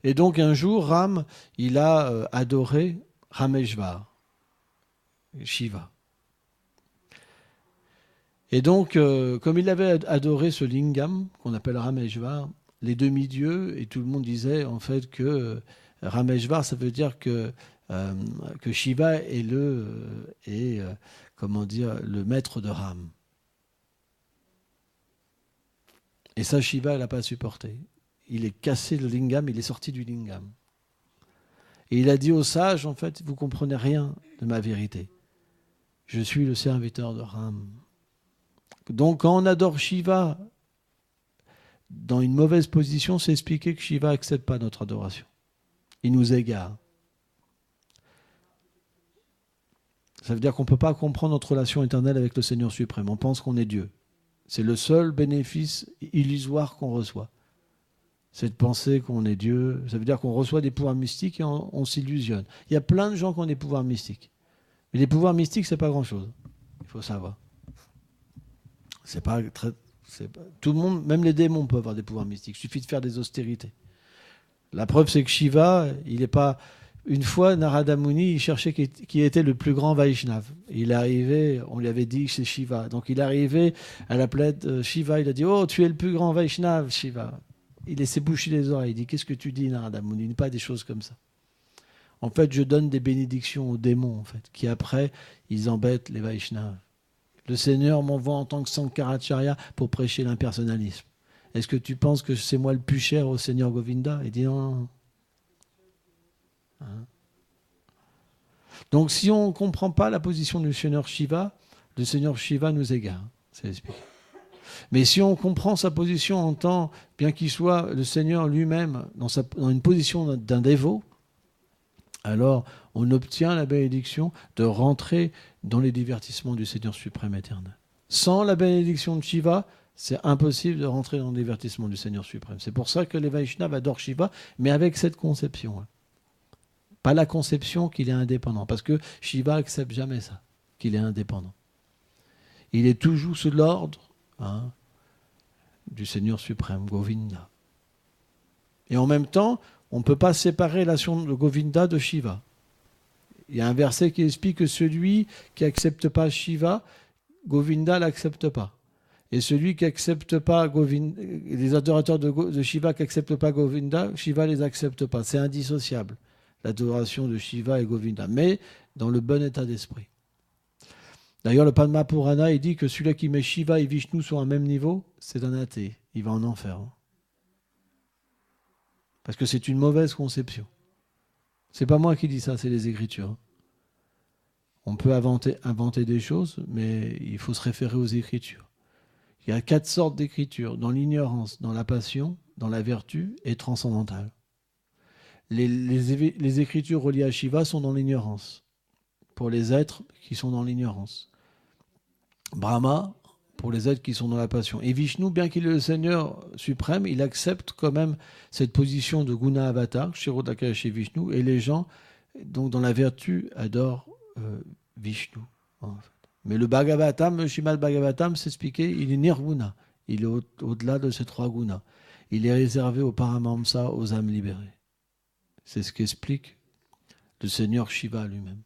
Et donc un jour, Ram, il a adoré Rameshvar, Shiva. Et donc, comme il avait adoré ce lingam, qu'on appelle Rameshvar, les demi-dieux, et tout le monde disait en fait que Rameshvar, ça veut dire que Shiva est le maître de Ram. Et ça, Shiva, elle n'a pas supporté. Il est cassé le lingam, il est sorti du lingam. Et il a dit aux sages, en fait, vous ne comprenez rien de ma vérité. Je suis le serviteur de Ram. Donc quand on adore Shiva dans une mauvaise position, c'est expliquer que Shiva n'accepte pas notre adoration. Il nous égare. Ça veut dire qu'on ne peut pas comprendre notre relation éternelle avec le Seigneur suprême. On pense qu'on est Dieu. C'est le seul bénéfice illusoire qu'on reçoit. C'est de penser qu'on est Dieu. Ça veut dire qu'on reçoit des pouvoirs mystiques et on s'illusionne. Il y a plein de gens qui ont des pouvoirs mystiques. Mais les pouvoirs mystiques, c'est pas grand-chose. Il faut savoir. Tout le monde, même les démons peuvent avoir des pouvoirs mystiques. Il suffit de faire des austérités. La preuve, c'est que Shiva, il n'est pas... Une fois, Narada Muni, il cherchait qui était le plus grand Vaishnav. Il arrivait, on lui avait dit que c'est Shiva. Donc il arrivait à la planète Shiva, il a dit « Oh, tu es le plus grand Vaishnav, Shiva ». Il s'est bouché les oreilles. Il dit « Qu'est-ce que tu dis, Narada Muni ?» Pas des choses comme ça. En fait, je donne des bénédictions aux démons, en fait, qui après, ils embêtent les Vaishnavas. Le Seigneur m'envoie en tant que Sankaracharya pour prêcher l'impersonnalisme. Est-ce que tu penses que c'est moi le plus cher au Seigneur Govinda ? Il dit non. Hein ? Donc si on ne comprend pas la position du Seigneur Shiva, le Seigneur Shiva nous égare. C'est expliqué. Mais si on comprend sa position en tant, bien qu'il soit le Seigneur lui-même dans une position d'un dévot, alors on obtient la bénédiction de rentrer dans les divertissements du Seigneur suprême éternel. Sans la bénédiction de Shiva, C'est impossible de rentrer dans le divertissement du Seigneur suprême. C'est pour ça que les Vaishnavas adorent Shiva, mais avec cette conception. Pas la conception qu'il est indépendant, parce que Shiva accepte jamais ça, qu'il est indépendant. Il est toujours sous l'ordre du Seigneur suprême, Govinda. Et en même temps, on ne peut pas séparer l'action de Govinda de Shiva. Il y a un verset qui explique que celui qui n'accepte pas Shiva, Govinda ne l'accepte pas. Et celui qui n'accepte pas Govinda, les adorateurs de Shiva qui n'acceptent pas Govinda, Shiva ne les accepte pas. C'est indissociable, l'adoration de Shiva et Govinda, mais dans le bon état d'esprit. D'ailleurs, le Padma Purana, il dit que celui qui met Shiva et Vishnu sur un même niveau, c'est un athée. Il va en enfer. Parce que c'est une mauvaise conception. C'est pas moi qui dis ça, c'est les Écritures. On peut inventer des choses, mais il faut se référer aux Écritures. Il y a 4 sortes d'écritures, dans l'ignorance, dans la passion, dans la vertu et transcendantale. Les écritures reliées à Shiva sont dans l'ignorance, pour les êtres qui sont dans l'ignorance. Brahma, pour les êtres qui sont dans la passion. Et Vishnu, bien qu'il est le Seigneur suprême, il accepte quand même cette position de Guna Avatar, Shirodaka chez Vishnu, et les gens, donc dans la vertu, adorent Vishnu. En fait. Mais le Bhagavatam, le Srimad Bhagavatam, s'expliquait, il est nirguna. Il est au-delà de ces 3 gunas. Il est réservé au Paramamsa, aux âmes libérées. C'est ce qu'explique le Seigneur Shiva lui-même.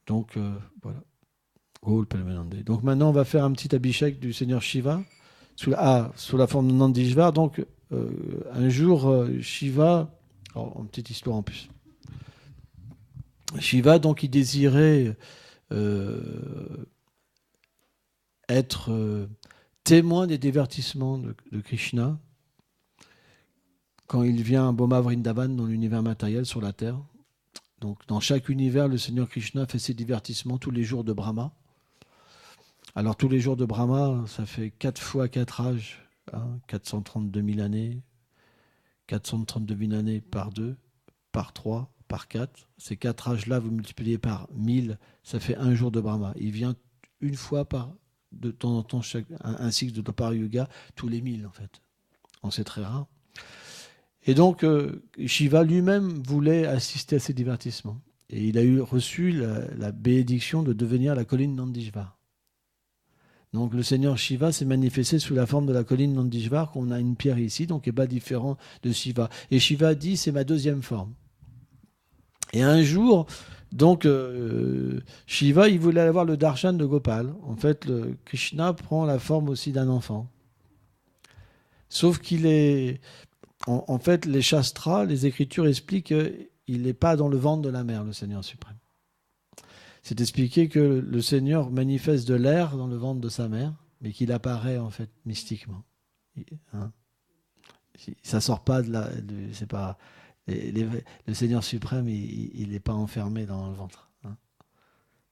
Donc, voilà. Donc maintenant, on va faire un petit abhishek du Seigneur Shiva sous la forme de Nandishvar. Donc, un jour, Shiva... Alors, une petite histoire en plus. Shiva, donc, il désirait être témoin des divertissements de Krishna quand il vient à Boma Vrindavan dans l'univers matériel sur la terre. Donc, dans chaque univers, le Seigneur Krishna fait ses divertissements tous les jours de Brahma. Alors, tous les jours de Brahma, ça fait 4 fois 4 âges, 432 000 années, 432 000 années par 2, par 3, par 4. Ces 4 âges-là, vous multipliez par 1000, ça fait un jour de Brahma. Il vient une fois de temps en temps, un cycle de Dwapara Yuga, tous les 1000 en fait. Donc c'est très rare. Et donc, Shiva lui-même voulait assister à ces divertissements. Et il a reçu la bénédiction de devenir la colline Nandishvar. Donc le Seigneur Shiva s'est manifesté sous la forme de la colline Nandishvar, qu'on a une pierre ici, donc qui n'est pas différent de Shiva. Et Shiva dit, c'est ma deuxième forme. Et un jour, donc, Shiva, il voulait avoir le darshan de Gopal. En fait, Krishna prend la forme aussi d'un enfant. Sauf qu'il est... En fait, les shastras, les écritures expliquent qu'il n'est pas dans le ventre de la mère, le Seigneur suprême. C'est expliqué que le Seigneur manifeste de l'air dans le ventre de sa mère, mais qu'il apparaît en fait mystiquement. Ça sort pas de la... c'est pas... le Seigneur suprême, il n'est pas enfermé dans le ventre.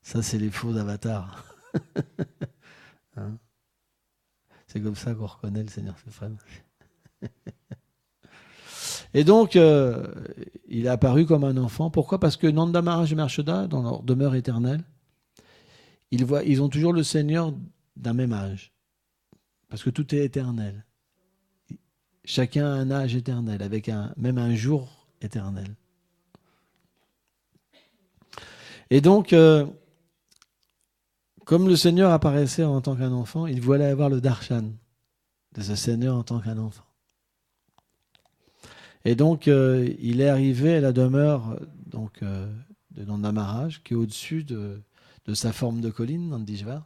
Ça, c'est les faux avatars. C'est comme ça qu'on reconnaît le Seigneur suprême. Et donc, il est apparu comme un enfant. Pourquoi ? Parce que Nanda Maharaj et Marshoda, dans leur demeure éternelle, ils ont toujours le Seigneur d'un même âge. Parce que tout est éternel. Chacun a un âge éternel, avec même un jour éternel. Et donc, comme le Seigneur apparaissait en tant qu'un enfant, il voulait avoir le darshan de ce Seigneur en tant qu'un enfant. Et donc, il est arrivé à la demeure de Nanda Maharaj, qui est au-dessus de sa forme de colline, Nandishvar.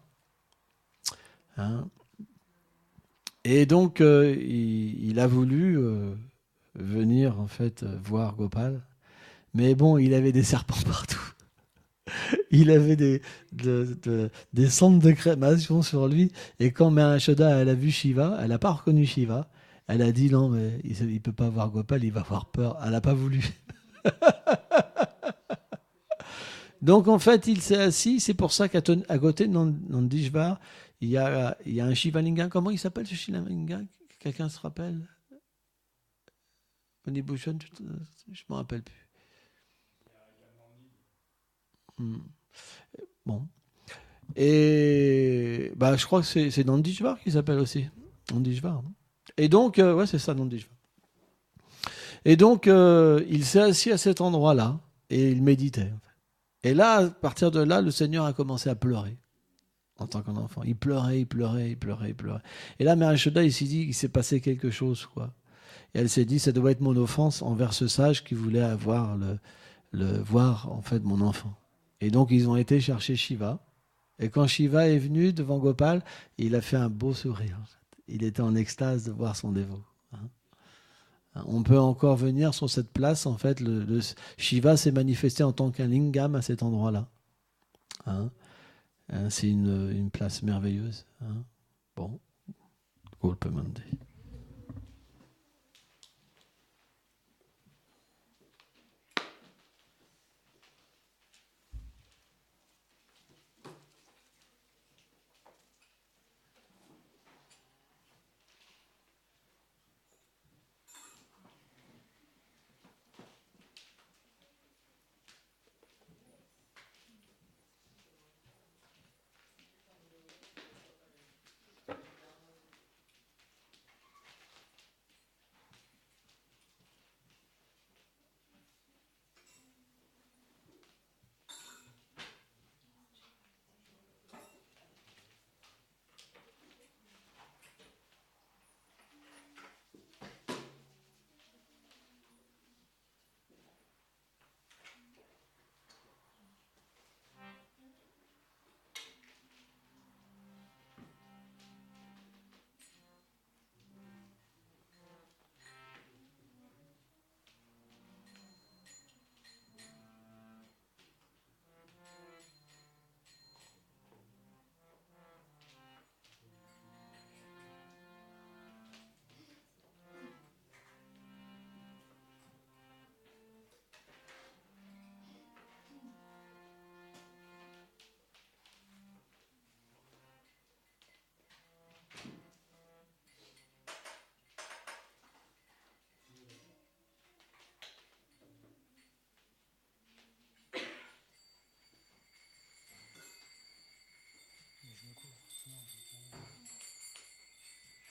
Et donc, il a voulu venir, en fait, voir Gopal. Mais bon, il avait des serpents partout. Il avait des cendres de crémation sur lui. Et quand Maharashoda, elle a vu Shiva, elle n'a pas reconnu Shiva. Elle a dit non, mais il ne peut pas voir Gopal, il va avoir peur. Elle n'a pas voulu. Donc en fait, il s'est assis. C'est pour ça qu'à côté de Nandishvar, il y a un Shivalinga. Comment il s'appelle ce Shivalinga ? Quelqu'un se rappelle ? Manibhushan, je ne me rappelle plus. Bon. Et je crois que c'est Nandishvar qui s'appelle aussi. Nandishvar. Et donc, ouais, c'est ça, Nandishvar. Et donc, il s'est assis à cet endroit-là et il méditait. Et là, à partir de là, le Seigneur a commencé à pleurer en tant qu'enfant. Il pleurait, il pleurait, il pleurait, il pleurait. Et là, Mère Yashoda, il s'est dit qu'il s'est passé quelque chose, quoi. Et elle s'est dit, ça doit être mon offense envers ce sage qui voulait avoir voir, en fait, mon enfant. Et donc, ils ont été chercher Shiva. Et quand Shiva est venu devant Gopal, il a fait un beau sourire. En fait. Il était en extase de voir son dévot. On peut encore venir sur cette place. En fait, Shiva s'est manifesté en tant qu'un lingam à cet endroit-là. C'est une place merveilleuse. Bon, Golpemande.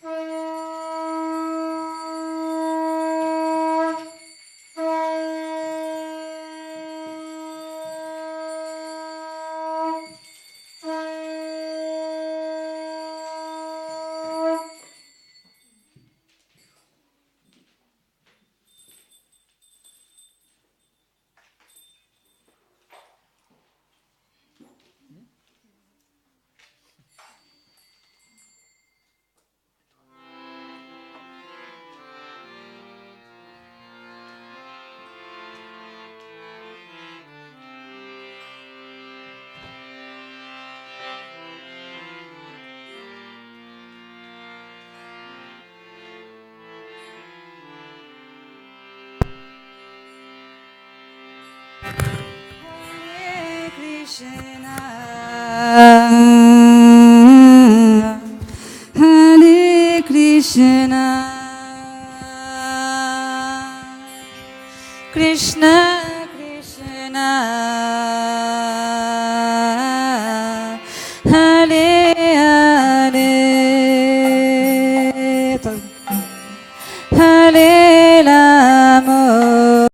Hare Krishna, Krishna